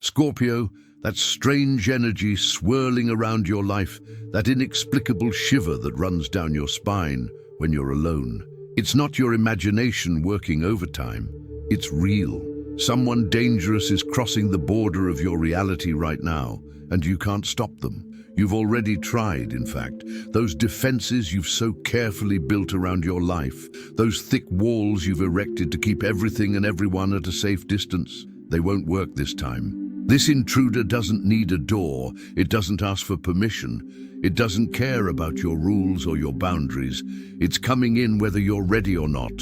Scorpio, that strange energy swirling around your life, that inexplicable shiver that runs down your spine when you're alone. It's not your imagination working overtime. It's real. Someone dangerous is crossing the border of your reality right now, and you can't stop them. You've already tried, in fact. Those defenses you've so carefully built around your life, those thick walls you've erected to keep everything and everyone at a safe distance, they won't work this time. This intruder doesn't need a door. It doesn't ask for permission. It doesn't care about your rules or your boundaries. It's coming in whether you're ready or not.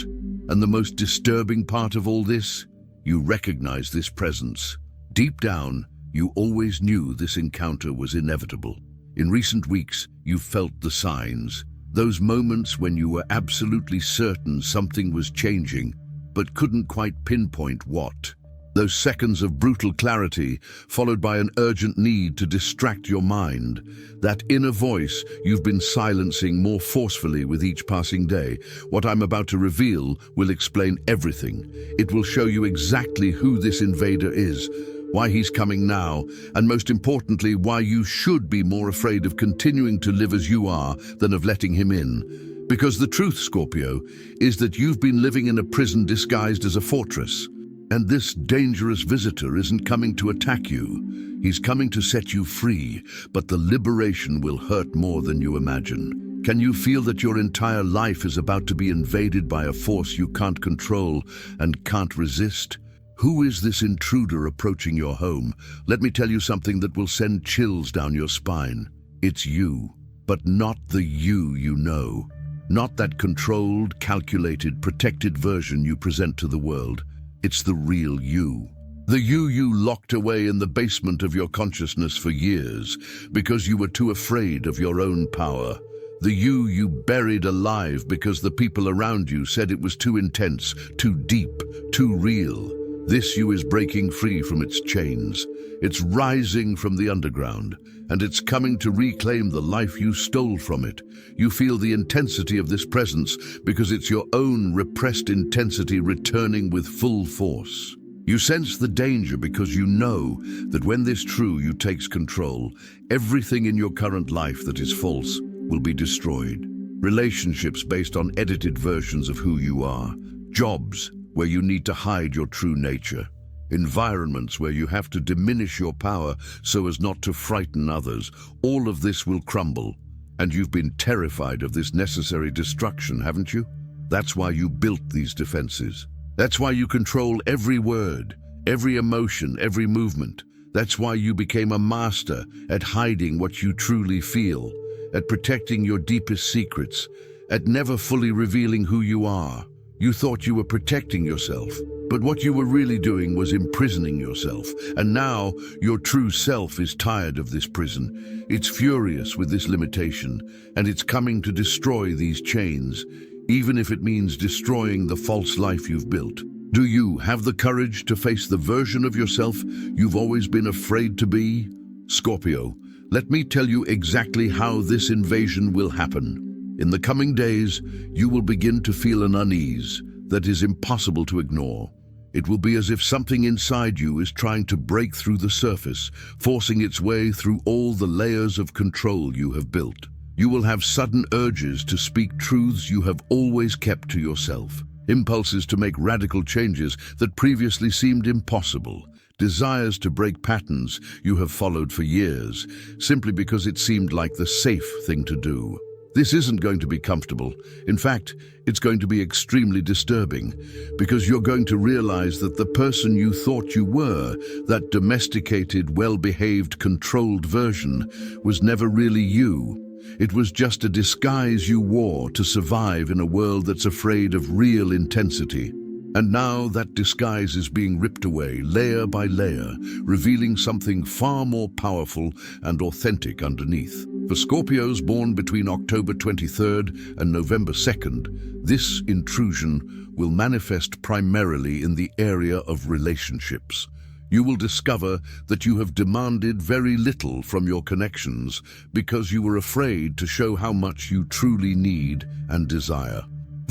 And the most disturbing part of all this? You recognize this presence. Deep down, you always knew this encounter was inevitable. In recent weeks, you've felt the signs. Those moments when you were absolutely certain something was changing, but couldn't quite pinpoint what. Those seconds of brutal clarity, followed by an urgent need to distract your mind. That inner voice you've been silencing more forcefully with each passing day. What I'm about to reveal will explain everything. It will show you exactly who this invader is, why he's coming now, and most importantly, why you should be more afraid of continuing to live as you are than of letting him in. Because the truth, Scorpio, is that you've been living in a prison disguised as a fortress. And this dangerous visitor isn't coming to attack you. He's coming to set you free, but the liberation will hurt more than you imagine. Can you feel that your entire life is about to be invaded by a force you can't control and can't resist? Who is this intruder approaching your home? Let me tell you something that will send chills down your spine. It's you, but not the you know. Not that controlled, calculated, protected version you present to the world. It's the real you. The you locked away in the basement of your consciousness for years because you were too afraid of your own power. The you buried alive because the people around you said it was too intense, too deep, too real. This you is breaking free from its chains. It's rising from the underground, and it's coming to reclaim the life you stole from it. You feel the intensity of this presence because it's your own repressed intensity returning with full force. You sense the danger because you know that when this true you takes control, everything in your current life that is false will be destroyed. Relationships based on edited versions of who you are. Jobs where you need to hide your true nature. Environments where you have to diminish your power so as not to frighten others. All of this will crumble. And you've been terrified of this necessary destruction, haven't you? That's why you built these defenses. That's why you control every word, every emotion, every movement. That's why you became a master at hiding what you truly feel, at protecting your deepest secrets, at never fully revealing who you are. You thought you were protecting yourself, but what you were really doing was imprisoning yourself. And now your true self is tired of this prison. It's furious with this limitation, and it's coming to destroy these chains, even if it means destroying the false life you've built. Do you have the courage to face the version of yourself you've always been afraid to be? Scorpio, let me tell you exactly how this invasion will happen. In the coming days, you will begin to feel an unease that is impossible to ignore. It will be as if something inside you is trying to break through the surface, forcing its way through all the layers of control you have built. You will have sudden urges to speak truths you have always kept to yourself, impulses to make radical changes that previously seemed impossible, desires to break patterns you have followed for years, simply because it seemed like the safe thing to do. This isn't going to be comfortable. In fact, it's going to be extremely disturbing, because you're going to realize that the person you thought you were, that domesticated, well-behaved, controlled version, was never really you. It was just a disguise you wore to survive in a world that's afraid of real intensity. And now that disguise is being ripped away, layer by layer, revealing something far more powerful and authentic underneath. For Scorpios born between October 23rd and November 2nd, this intrusion will manifest primarily in the area of relationships. You will discover that you have demanded very little from your connections because you were afraid to show how much you truly need and desire.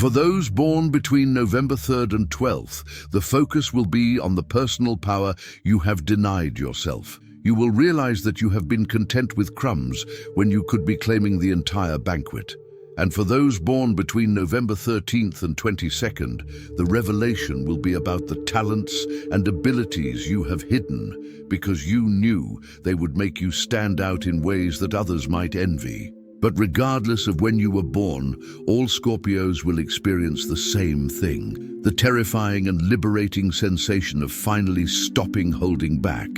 For those born between November 3rd and 12th, the focus will be on the personal power you have denied yourself. You will realize that you have been content with crumbs when you could be claiming the entire banquet. And for those born between November 13th and 22nd, the revelation will be about the talents and abilities you have hidden because you knew they would make you stand out in ways that others might envy. But regardless of when you were born, all Scorpios will experience the same thing, the terrifying and liberating sensation of finally stopping holding back,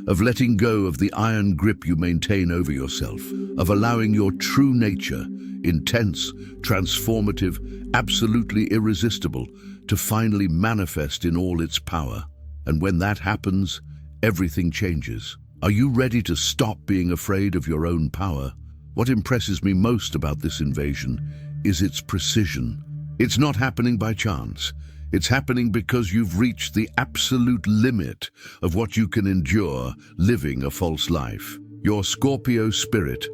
of letting go of the iron grip you maintain over yourself, of allowing your true nature, intense, transformative, absolutely irresistible, to finally manifest in all its power. And when that happens, everything changes. Are you ready to stop being afraid of your own power? What impresses me most about this invasion is its precision. It's not happening by chance. It's happening because you've reached the absolute limit of what you can endure living a false life. Your Scorpio spirit,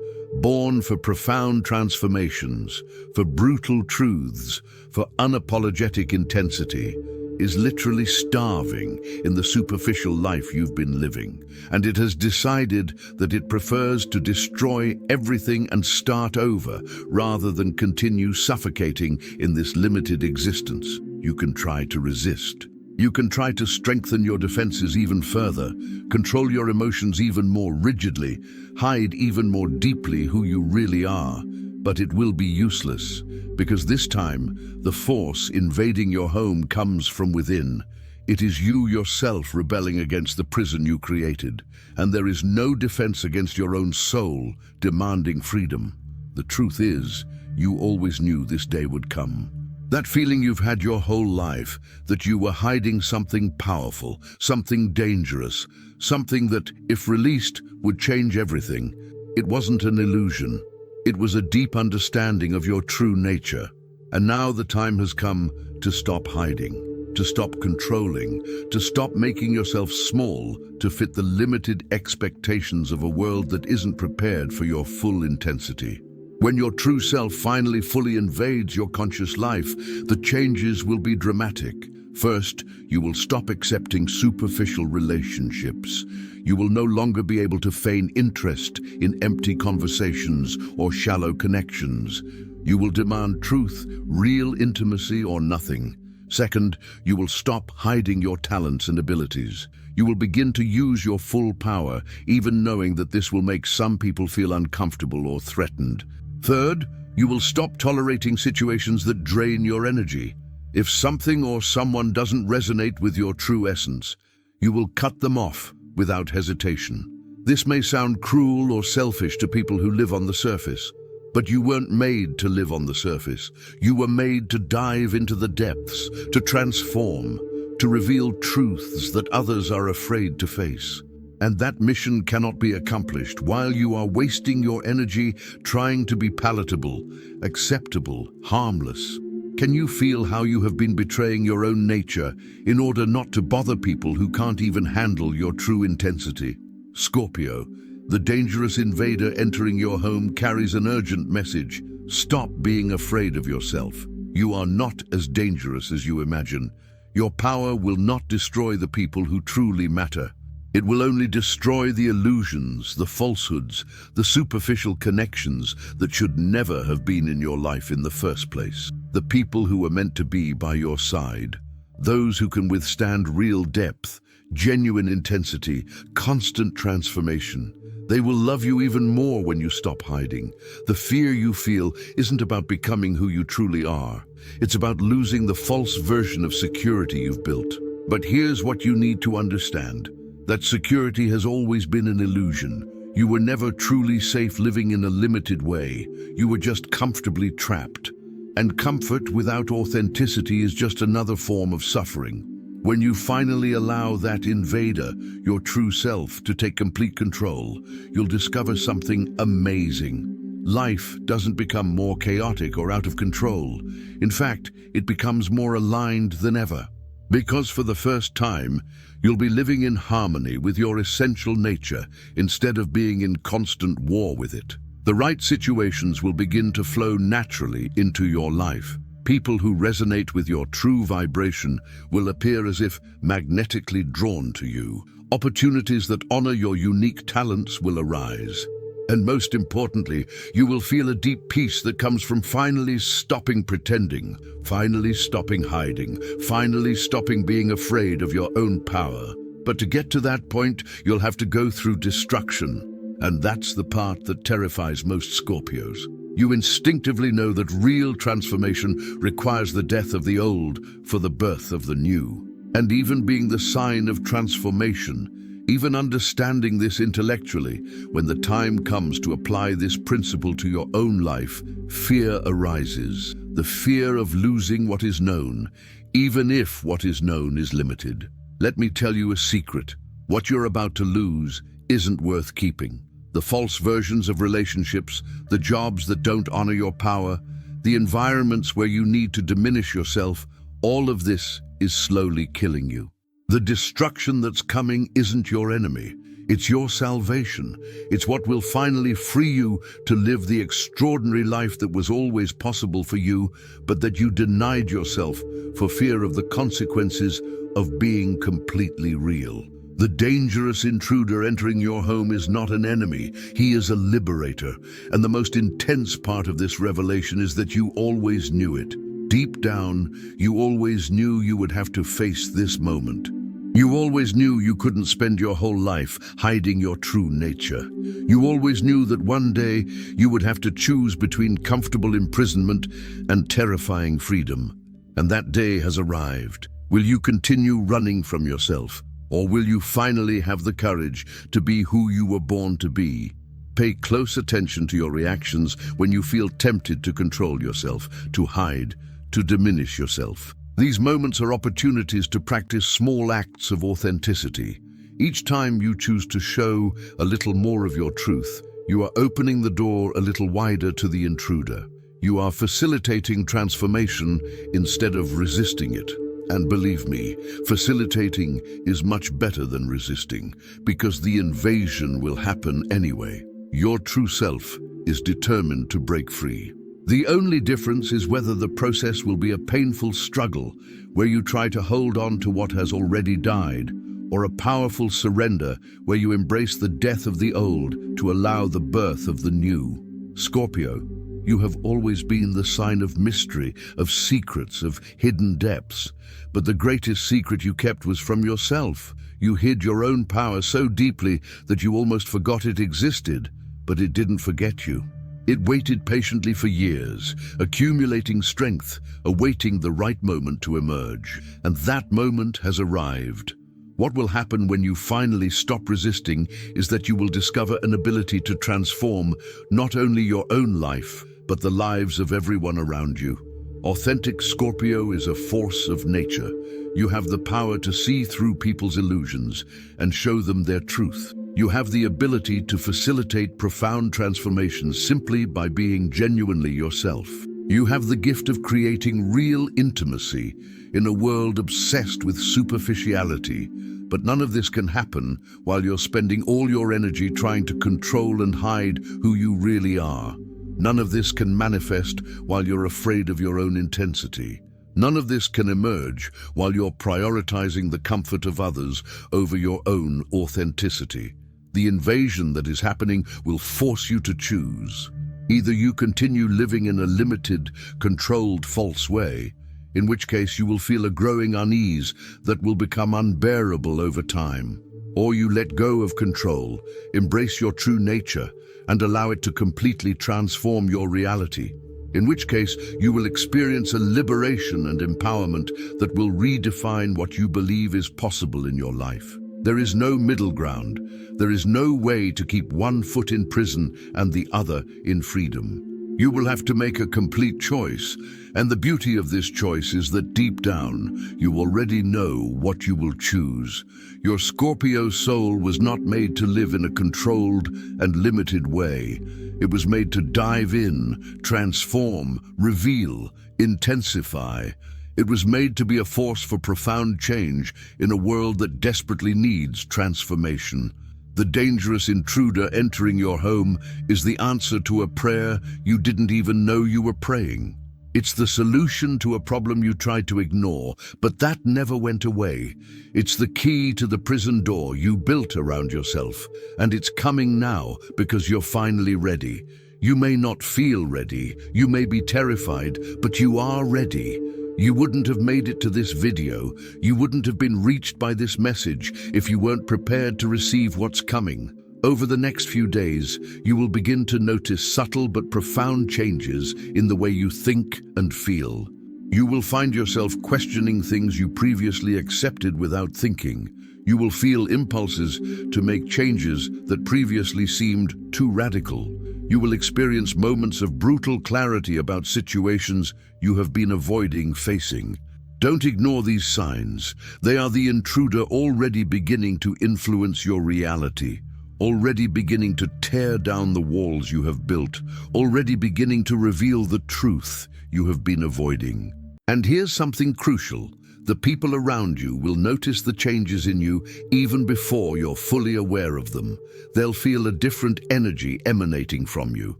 born for profound transformations, for brutal truths, for unapologetic intensity, is literally starving in the superficial life you've been living, and it has decided that it prefers to destroy everything and start over rather than continue suffocating in this limited existence. You can try to resist. You can try to strengthen your defenses even further, control your emotions even more rigidly, hide even more deeply who you really are, but it will be useless, because this time, the force invading your home comes from within. It is you yourself rebelling against the prison you created, and there is no defense against your own soul demanding freedom. The truth is, you always knew this day would come. That feeling you've had your whole life, that you were hiding something powerful, something dangerous, something that, if released, would change everything. It wasn't an illusion. It was a deep understanding of your true nature. And now the time has come to stop hiding, to stop controlling, to stop making yourself small to fit the limited expectations of a world that isn't prepared for your full intensity. When your true self finally fully invades your conscious life, the changes will be dramatic. First, you will stop accepting superficial relationships. You will no longer be able to feign interest in empty conversations or shallow connections. You will demand truth, real intimacy, or nothing. Second, you will stop hiding your talents and abilities. You will begin to use your full power, even knowing that this will make some people feel uncomfortable or threatened. Third, you will stop tolerating situations that drain your energy. If something or someone doesn't resonate with your true essence, you will cut them off without hesitation. This may sound cruel or selfish to people who live on the surface, but you weren't made to live on the surface. You were made to dive into the depths, to transform, to reveal truths that others are afraid to face. And that mission cannot be accomplished while you are wasting your energy trying to be palatable, acceptable, harmless. Can you feel how you have been betraying your own nature in order not to bother people who can't even handle your true intensity? Scorpio, the dangerous invader entering your home carries an urgent message. Stop being afraid of yourself. You are not as dangerous as you imagine. Your power will not destroy the people who truly matter. It will only destroy the illusions, the falsehoods, the superficial connections that should never have been in your life in the first place. The people who were meant to be by your side. Those who can withstand real depth, genuine intensity, constant transformation. They will love you even more when you stop hiding. The fear you feel isn't about becoming who you truly are. It's about losing the false version of security you've built. But here's what you need to understand. That security has always been an illusion. You were never truly safe living in a limited way. You were just comfortably trapped. And comfort without authenticity is just another form of suffering. When you finally allow that invader, your true self, to take complete control, you'll discover something amazing. Life doesn't become more chaotic or out of control. In fact, it becomes more aligned than ever. Because for the first time, you'll be living in harmony with your essential nature instead of being in constant war with it. The right situations will begin to flow naturally into your life. People who resonate with your true vibration will appear as if magnetically drawn to you. Opportunities that honor your unique talents will arise. And most importantly, you will feel a deep peace that comes from finally stopping pretending, finally stopping hiding, finally stopping being afraid of your own power. But to get to that point, you'll have to go through destruction. And that's the part that terrifies most Scorpios. You instinctively know that real transformation requires the death of the old for the birth of the new. And even being the sign of transformation, even understanding this intellectually, when the time comes to apply this principle to your own life, fear arises. The fear of losing what is known, even if what is known is limited. Let me tell you a secret. What you're about to lose isn't worth keeping. The false versions of relationships, the jobs that don't honor your power, the environments where you need to diminish yourself, all of this is slowly killing you. The destruction that's coming isn't your enemy. It's your salvation. It's what will finally free you to live the extraordinary life that was always possible for you, but that you denied yourself for fear of the consequences of being completely real. The dangerous intruder entering your home is not an enemy. He is a liberator. And the most intense part of this revelation is that you always knew it. Deep down, you always knew you would have to face this moment. You always knew you couldn't spend your whole life hiding your true nature. You always knew that one day you would have to choose between comfortable imprisonment and terrifying freedom. And that day has arrived. Will you continue running from yourself, or will you finally have the courage to be who you were born to be? Pay close attention to your reactions when you feel tempted to control yourself, to hide, to diminish yourself. These moments are opportunities to practice small acts of authenticity. Each time you choose to show a little more of your truth, you are opening the door a little wider to the intruder. You are facilitating transformation instead of resisting it. And believe me, facilitating is much better than resisting, because the invasion will happen anyway. Your true self is determined to break free. The only difference is whether the process will be a painful struggle where you try to hold on to what has already died, or a powerful surrender where you embrace the death of the old to allow the birth of the new. Scorpio, you have always been the sign of mystery, of secrets, of hidden depths. But the greatest secret you kept was from yourself. You hid your own power so deeply that you almost forgot it existed, but it didn't forget you. It waited patiently for years, accumulating strength, awaiting the right moment to emerge. And that moment has arrived. What will happen when you finally stop resisting is that you will discover an ability to transform not only your own life, but the lives of everyone around you. Authentic Scorpio is a force of nature. You have the power to see through people's illusions and show them their truth. You have the ability to facilitate profound transformations simply by being genuinely yourself. You have the gift of creating real intimacy in a world obsessed with superficiality. But none of this can happen while you're spending all your energy trying to control and hide who you really are. None of this can manifest while you're afraid of your own intensity. None of this can emerge while you're prioritizing the comfort of others over your own authenticity. The invasion that is happening will force you to choose. Either you continue living in a limited, controlled, false way, in which case you will feel a growing unease that will become unbearable over time, or you let go of control, embrace your true nature, and allow it to completely transform your reality, in which case you will experience a liberation and empowerment that will redefine what you believe is possible in your life. There is no middle ground. There is no way to keep one foot in prison and the other in freedom. You will have to make a complete choice, and the beauty of this choice is that deep down, you already know what you will choose. Your Scorpio soul was not made to live in a controlled and limited way. It was made to dive in, transform, reveal, intensify. It was made to be a force for profound change in a world that desperately needs transformation. The dangerous intruder entering your home is the answer to a prayer you didn't even know you were praying. It's the solution to a problem you tried to ignore, but that never went away. It's the key to the prison door you built around yourself, and it's coming now because you're finally ready. You may not feel ready, you may be terrified, but you are ready. You wouldn't have made it to this video, you wouldn't have been reached by this message if you weren't prepared to receive what's coming. Over the next few days, you will begin to notice subtle but profound changes in the way you think and feel. You will find yourself questioning things you previously accepted without thinking. You will feel impulses to make changes that previously seemed too radical. You will experience moments of brutal clarity about situations you have been avoiding facing. Don't ignore these signs. They are the intruder already beginning to influence your reality, already beginning to tear down the walls you have built, already beginning to reveal the truth you have been avoiding. And here's something crucial. The people around you will notice the changes in you even before you're fully aware of them. They'll feel a different energy emanating from you.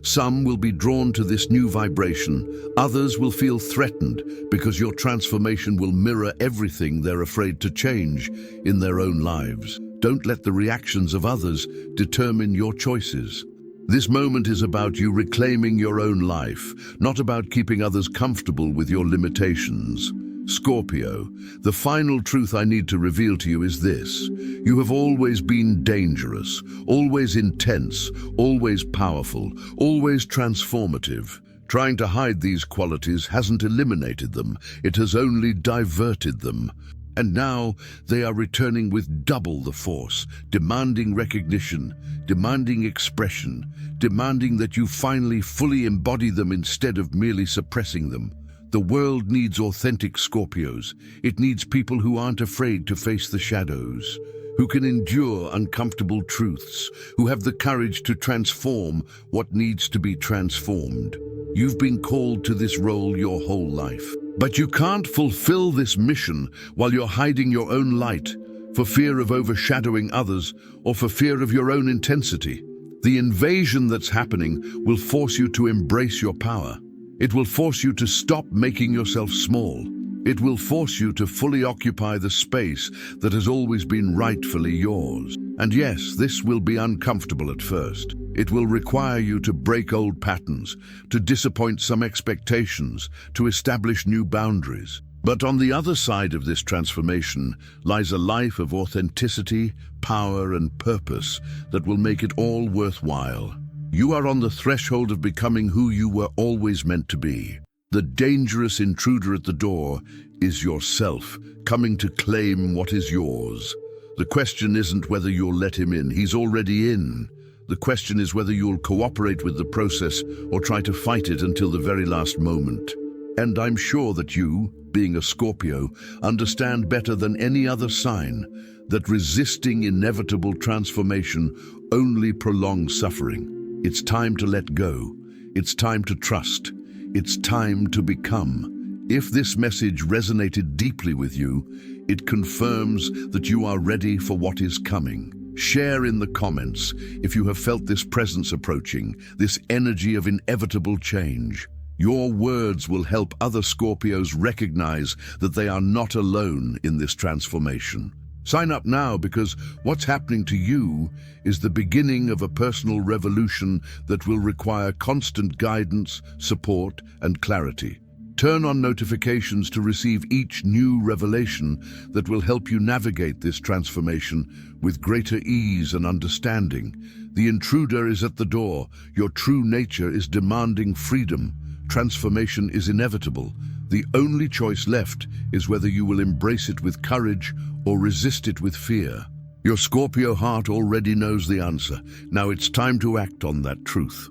Some will be drawn to this new vibration, others will feel threatened because your transformation will mirror everything they're afraid to change in their own lives. Don't let the reactions of others determine your choices. This moment is about you reclaiming your own life, not about keeping others comfortable with your limitations. Scorpio, the final truth I need to reveal to you is this. You have always been dangerous, always intense, always powerful, always transformative. Trying to hide these qualities hasn't eliminated them, it has only diverted them. And now they are returning with double the force, demanding recognition, demanding expression, demanding that you finally fully embody them instead of merely suppressing them. The world needs authentic Scorpios. It needs people who aren't afraid to face the shadows, who can endure uncomfortable truths, who have the courage to transform what needs to be transformed. You've been called to this role your whole life. But you can't fulfill this mission while you're hiding your own light, for fear of overshadowing others or for fear of your own intensity. The invasion that's happening will force you to embrace your power. It will force you to stop making yourself small. It will force you to fully occupy the space that has always been rightfully yours. And yes, this will be uncomfortable at first. It will require you to break old patterns, to disappoint some expectations, to establish new boundaries. But on the other side of this transformation lies a life of authenticity, power, and purpose that will make it all worthwhile. You are on the threshold of becoming who you were always meant to be. The dangerous intruder at the door is yourself, coming to claim what is yours. The question isn't whether you'll let him in, he's already in. The question is whether you'll cooperate with the process or try to fight it until the very last moment. And I'm sure that you, being a Scorpio, understand better than any other sign that resisting inevitable transformation only prolongs suffering. It's time to let go. It's time to trust. It's time to become. If this message resonated deeply with you, it confirms that you are ready for what is coming. Share in the comments if you have felt this presence approaching, this energy of inevitable change. Your words will help other Scorpios recognize that they are not alone in this transformation. Sign up now, because what's happening to you is the beginning of a personal revolution that will require constant guidance, support, and clarity. Turn on notifications to receive each new revelation that will help you navigate this transformation with greater ease and understanding. The intruder is at the door. Your true nature is demanding freedom. Transformation is inevitable. The only choice left is whether you will embrace it with courage or resist it with fear. Your Scorpio heart already knows the answer. Now it's time to act on that truth.